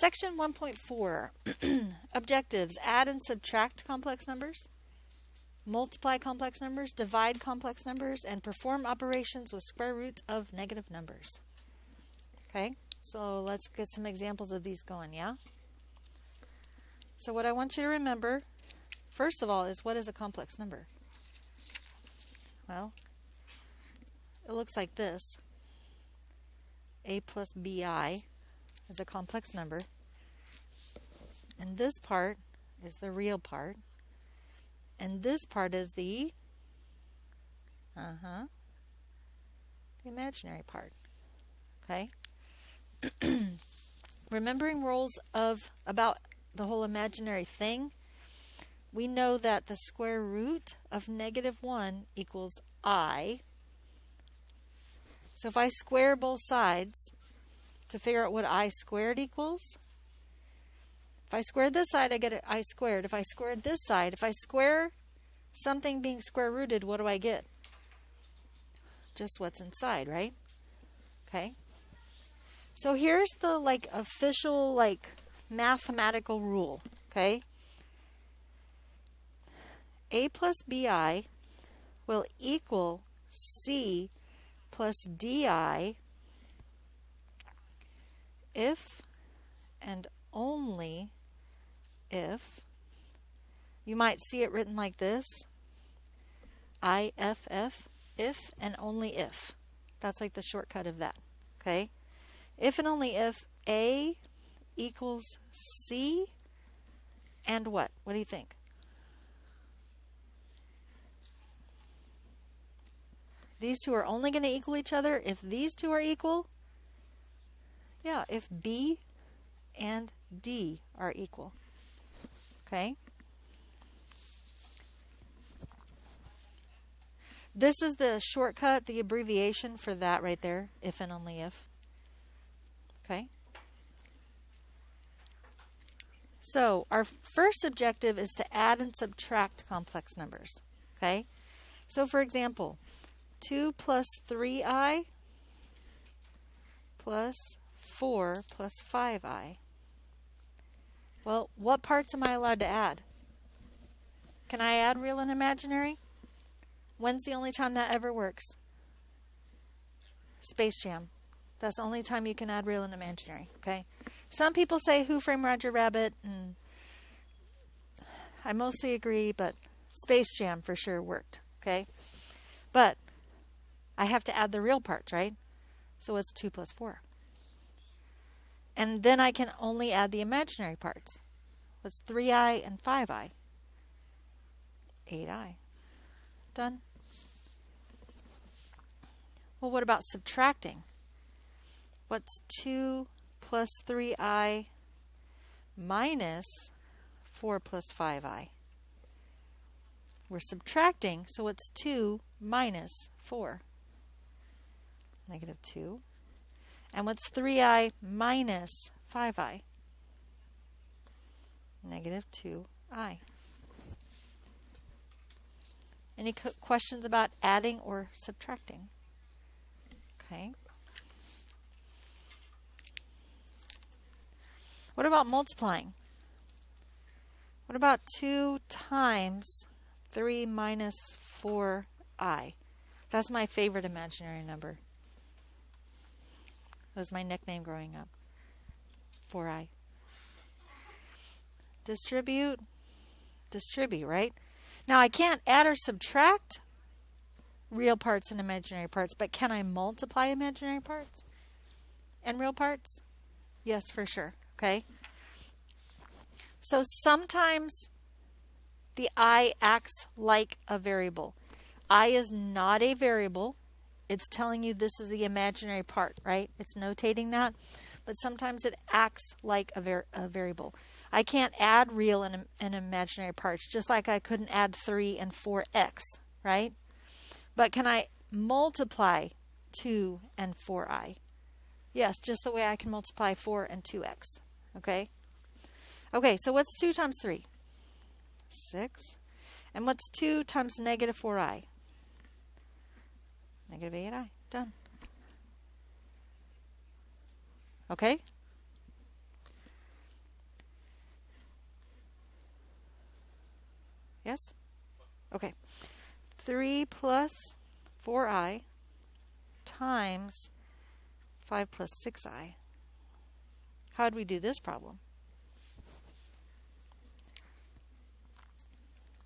Section 1.4, objectives, add and subtract complex numbers, multiply complex numbers, divide complex numbers, and perform operations with square roots of negative numbers. Okay, so let's get some examples of these going, yeah? So what I want you to remember, first of all, is what is a complex number? Well, it looks like this. A plus bi is a complex number. And this part is the real part. And this part is the imaginary part. Okay? Remembering rules about the whole imaginary thing, we know that the square root of -1 equals I. So if I square both sides to figure out what I squared equals, if I square this side, I get I squared. If I squared this side, if I square something being square rooted, what do I get? Just what's inside, right? Okay. So here's the official mathematical rule, okay? A plus bi will equal c plus di if and only if, you might see it written like this, IFF, if and only if. That's like the shortcut of that, okay? If and only if A equals C and what? What do you think? These two are only going to equal each other if these two are equal. Yeah, if B and D are equal. Okay? This is the shortcut, the abbreviation for that right there, if and only if. Okay? So, our first objective is to add and subtract complex numbers. Okay? So, for example, 2 plus 3i plus 4 plus 5i. Well, what parts am I allowed to add? Can I add real and imaginary? When's the only time that ever works? Space Jam. That's the only time you can add real and imaginary, okay? Some people say Who Framed Roger Rabbit, and I mostly agree, but Space Jam for sure worked, okay? But I have to add the real parts, right? So it's 2 plus 4. And then I can only add the imaginary parts. What's 3i and 5i? 8i. Done. Well, what about subtracting? What's 2 plus 3i minus 4 plus 5i? We're subtracting, so it's 2 minus 4. Negative 2. And what's 3i minus 5i? Negative 2i. Any questions about adding or subtracting? Okay. What about multiplying? What about 2 times 3 minus 4i? That's my favorite imaginary number. That was my nickname growing up. 4i. Distribute, right? Now I can't add or subtract real parts and imaginary parts, but can I multiply imaginary parts and real parts? Yes, for sure. Okay? So sometimes the I acts like a variable. I is not a variable. It's telling you this is the imaginary part, right? It's notating that. But sometimes it acts like a variable. I can't add real and imaginary parts, just like I couldn't add 3 and 4x, right? But can I multiply 2 and 4i? Yes, just the way I can multiply 4 and 2x. Okay? Okay, so what's 2 times 3? 6. And what's 2 times negative 4i? Negative 8i. Done. Yes? Okay. 3 plus 4i times 5 plus 6i. How did we do this problem?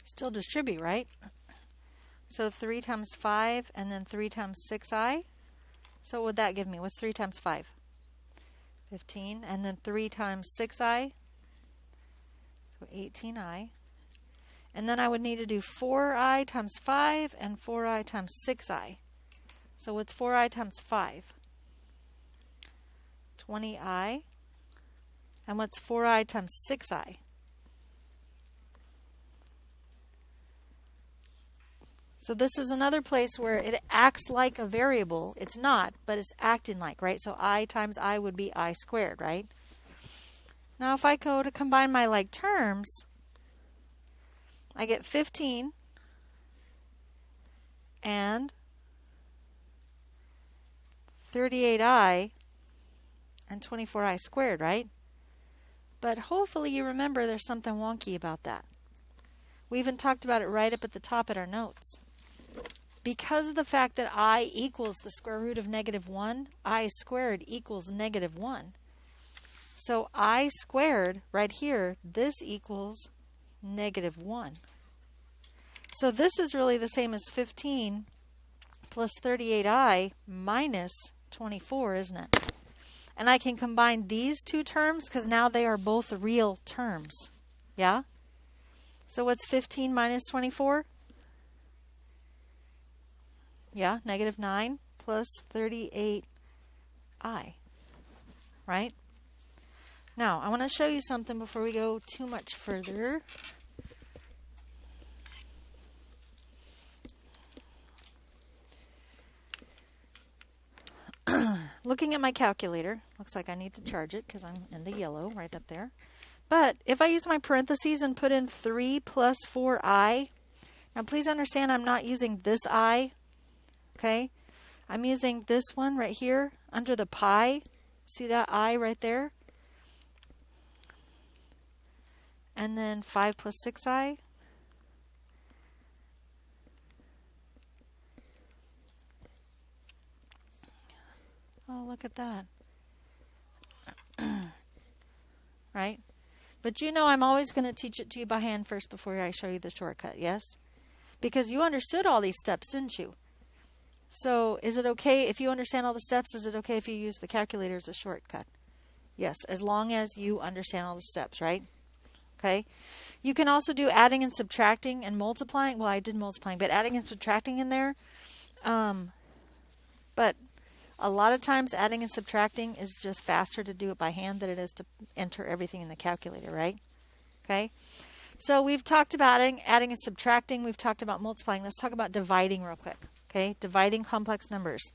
Still distribute, right? So 3 times 5 and then 3 times 6i. So what would that give me? What's 3 times 5? 15. And then 3 times 6i. So 18i. And then I would need to do 4i times 5 and 4i times 6i. So what's 4i times 5? 20i. And what's 4i times 6i? So this is another place where it acts like a variable. It's not, but it's acting like, right? So I times I would be I squared, right? Now if I go to combine my like terms, I get 15 and 38i and 24i squared, right? But hopefully you remember there's something wonky about that. We even talked about it right up at the top at our notes. Because of the fact that I equals the square root of negative 1, I squared equals negative 1. So I squared, right here, this equals negative 1. So this is really the same as 15 plus 38i minus 24, isn't it? And I can combine these two terms because now they are both real terms. Yeah? So what's 15 minus 24? Yeah, negative 9 plus 38i. Right? Now, I want to show you something before we go too much further. Looking at my calculator, looks like I need to charge it because I'm in the yellow right up there. But if I use my parentheses and put in 3 plus 4i, now please understand I'm not using this I, okay? I'm using this one right here under the pi. See that I right there? And then 5 plus 6i. Oh, look at that. Right? But you know I'm always going to teach it to you by hand first before I show you the shortcut, yes? Because you understood all these steps, didn't you? So is it okay if you understand all the steps? Is it okay if you use the calculator as a shortcut? Yes, as long as you understand all the steps, right? Okay. You can also do adding and subtracting and multiplying. Well, I did multiplying, but adding and subtracting in there. But a lot of times adding and subtracting is just faster to do it by hand than it is to enter everything in the calculator, right? Okay. So we've talked about adding and subtracting. We've talked about multiplying. Let's talk about dividing real quick. Okay. Dividing complex numbers.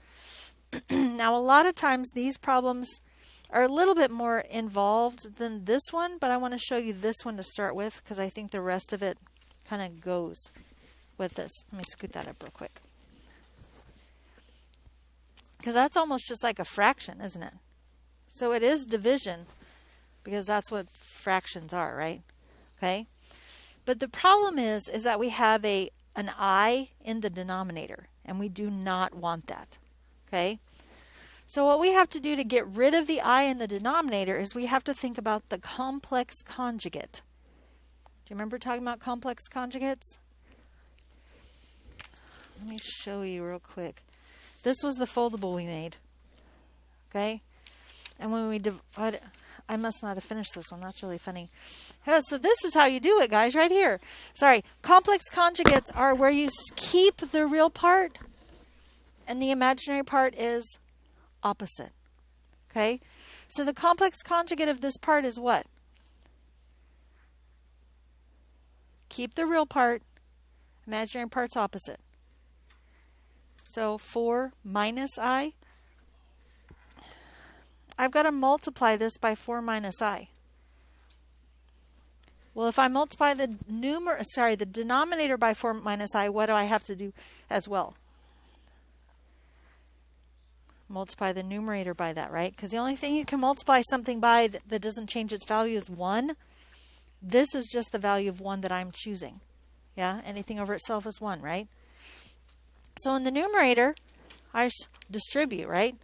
Now, a lot of times these problems are a little bit more involved than this one, but I want to show you this one to start with because I think the rest of it kind of goes with this. Let me scoot that up real quick. Because that's almost just like a fraction, isn't it? So it is division because that's what fractions are, right? Okay. But the problem is that we have an I in the denominator, and we do not want that. Okay. So what we have to do to get rid of the I in the denominator is we have to think about the complex conjugate. Do you remember talking about complex conjugates? Let me show you real quick. This was the foldable we made. Okay? And when we divide, I must not have finished this one. That's really funny. So this is how you do it, guys, right here. Sorry. Complex conjugates are where you keep the real part and the imaginary part is opposite. Okay? So the complex conjugate of this part is what? Keep the real part, imaginary part's opposite. So 4 minus I. I've got to multiply this by 4 minus I. Well, if I multiply the denominator by 4 minus I, what do I have to do as well? Multiply the numerator by that, right? Because the only thing you can multiply something by that doesn't change its value is 1. This is just the value of 1 that I'm choosing. Yeah, anything over itself is 1, right? So in the numerator, I distribute, right?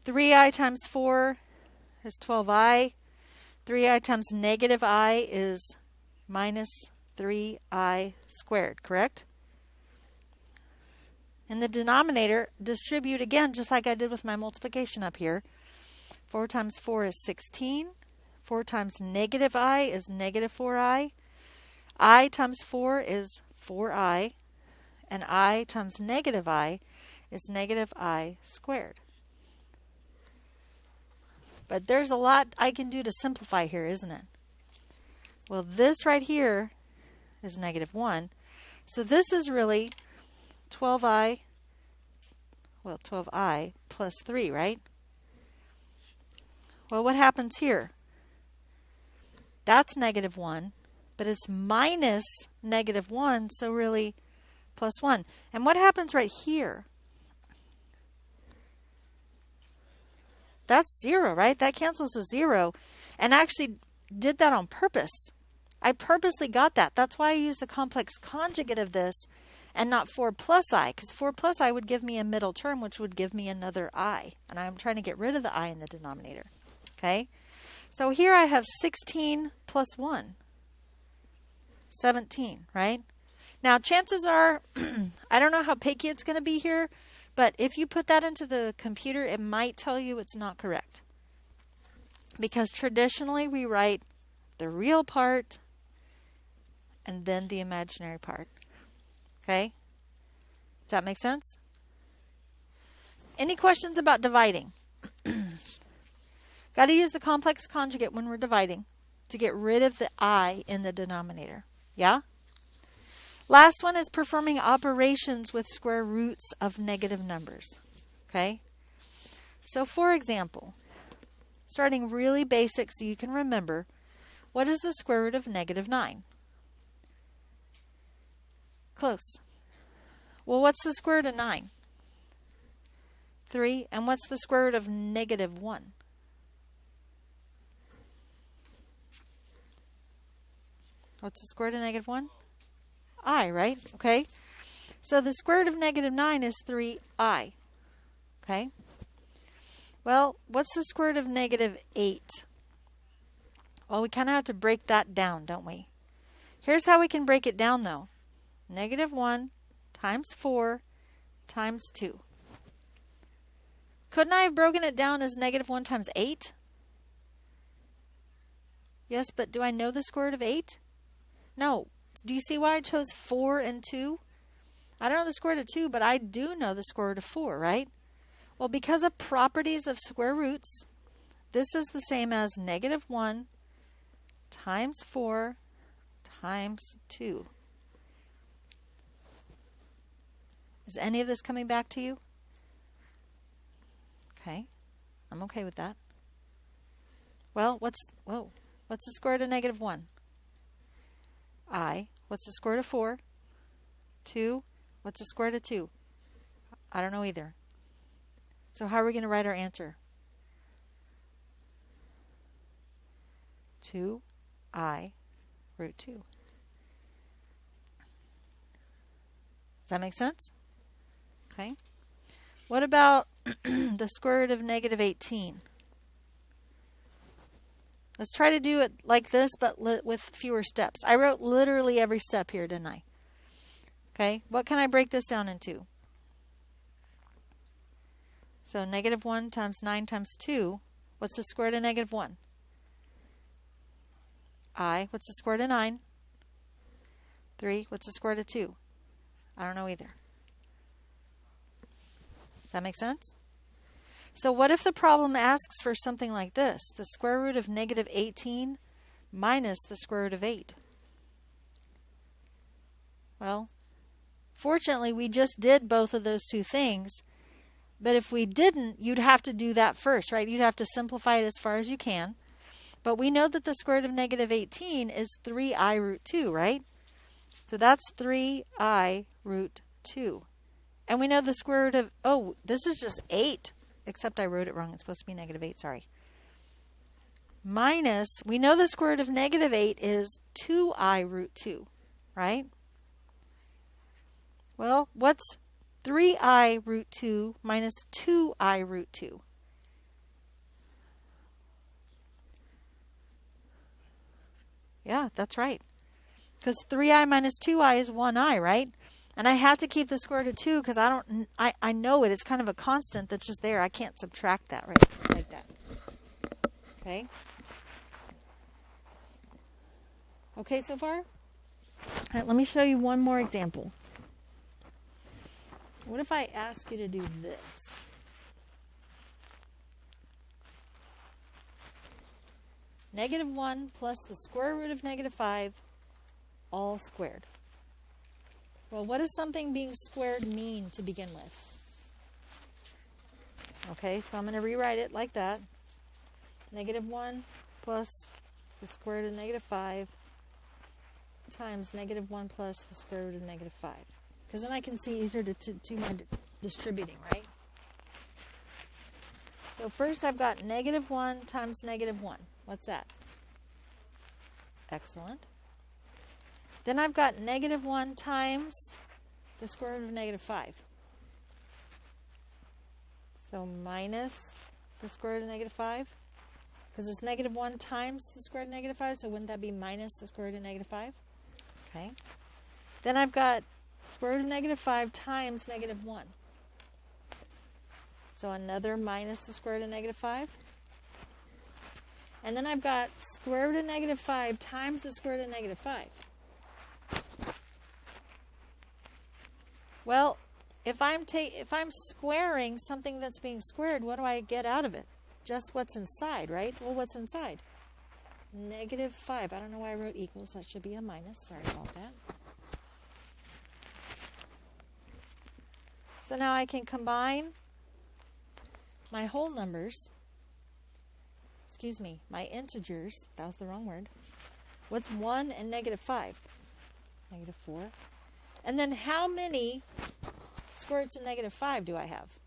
3i times 4 is 12i. 3i times negative I is minus 3i squared, correct? In the denominator, distribute again, just like I did with my multiplication up here. 4 times 4 is 16. 4 times negative I is negative 4i. I times 4 is 4i. And I times negative I is negative I squared. But there's a lot I can do to simplify here, isn't it? Well, this right here is negative 1. So this is really 12i plus 3, right? Well, what happens here? That's negative 1, but it's minus negative 1, so really plus 1. And what happens right here? That's 0, right? That cancels a 0. And I actually did that on purpose. I purposely got that. That's why I use the complex conjugate of this and not 4 plus I, because 4 plus I would give me a middle term, which would give me another I. And I'm trying to get rid of the I in the denominator. Okay? So here I have 16 plus 1. 17, right? Now, chances are, I don't know how picky it's going to be here, but if you put that into the computer, it might tell you it's not correct. Because traditionally, we write the real part and then the imaginary part. Okay? Does that make sense? Any questions about dividing? Got to use the complex conjugate when we're dividing to get rid of the I in the denominator. Yeah? Last one is performing operations with square roots of negative numbers. Okay? So for example, starting really basic so you can remember, what is the square root of negative 9? Close. Well, what's the square root of 9? 3. And what's the square root of negative 1? What's the square root of negative 1? I, right? Okay. So the square root of negative 9 is 3i. Okay. Well, what's the square root of negative 8? Well, we kind of have to break that down, don't we? Here's how we can break it down, though. Negative 1 times 4 times 2. Couldn't I have broken it down as negative 1 times 8? Yes, but do I know the square root of 8? No. Do you see why I chose 4 and 2? I don't know the square root of 2, but I do know the square root of 4, right? Well, because of properties of square roots, this is the same as negative 1 times 4 times 2. Is any of this coming back to you? Okay. I'm okay with that. Well, what's the square root of negative 1? I. What's the square root of 4? 2. What's the square root of 2? I don't know either. So how are we going to write our answer? 2i root 2. Does that make sense? Okay. What about the square root of negative 18? Let's try to do it like this, but with fewer steps. I wrote literally every step here, didn't I? Okay. What can I break this down into? So negative 1 times 9 times 2. What's the square root of negative 1? I. What's the square root of 9? 3. What's the square root of 2? I don't know either. Does that make sense? So what if the problem asks for something like this? The square root of negative 18 minus the square root of 8. Well, fortunately, we just did both of those two things. But if we didn't, you'd have to do that first, right? You'd have to simplify it as far as you can. But we know that the square root of negative 18 is 3i root 2, right? So that's 3i root 2. And we know the square root of, oh, this is just 8. Except I wrote it wrong. It's supposed to be negative 8, sorry. Minus, we know the square root of negative 8 is 2i root 2, right? Well, what's 3i root 2 minus 2i root 2? Yeah, that's right. Because 3i minus 2i is 1i, right? And I have to keep the square root of 2 because I know it. It's kind of a constant that's just there. I can't subtract that right like that. Okay? Okay so far? All right, let me show you one more example. What if I ask you to do this? -1 plus the square root of -5 all squared. Well, what does something being squared mean to begin with? Okay, so I'm going to rewrite it like that. -1 plus the square root of -5 times -1 plus the square root of -5. Because then I can see easier to do my distributing, right? So first I've got -1 times -1. What's that? Excellent. Then I've got -1 times the square root of -5. So minus the square root of -5. Because it's -1 times the square root of -5, so wouldn't that be minus the square root of -5? Okay. Then I've got square root of -5 times -1. So another minus the square root of -5. And then I've got square root of -5 times the square root of -5. Well, if I'm squaring something that's being squared, what do I get out of it? Just what's inside, right? Well, what's inside? -5. I don't know why I wrote equals. That should be a minus. Sorry about that. So now I can combine my whole numbers. Excuse me, my integers. That was the wrong word. What's 1 and -5? -4. And then how many square roots of -5 do I have?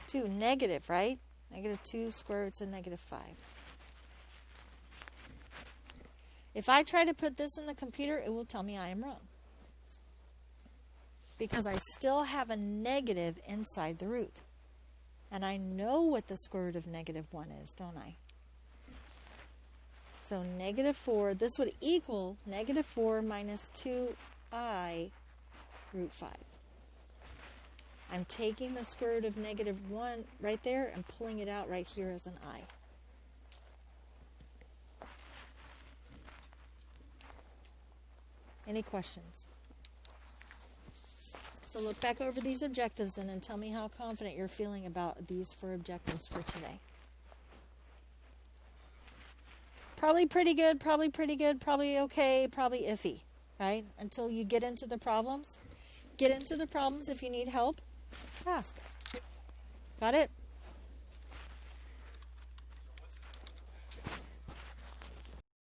2. Negative, right? -2 square roots of -5. If I try to put this in the computer, it will tell me I am wrong. Because I still have a negative inside the root. And I know what the square root of -1 is, don't I? So -4, this would equal -4 minus 2i root 5. I'm taking the square root of -1 right there and pulling it out right here as an I. Any questions? So look back over these objectives and tell me how confident you're feeling about these 4 objectives for today. Probably pretty good, probably okay, probably iffy, right? Until you get into the problems. Get into the problems. If you need help, ask. Got it?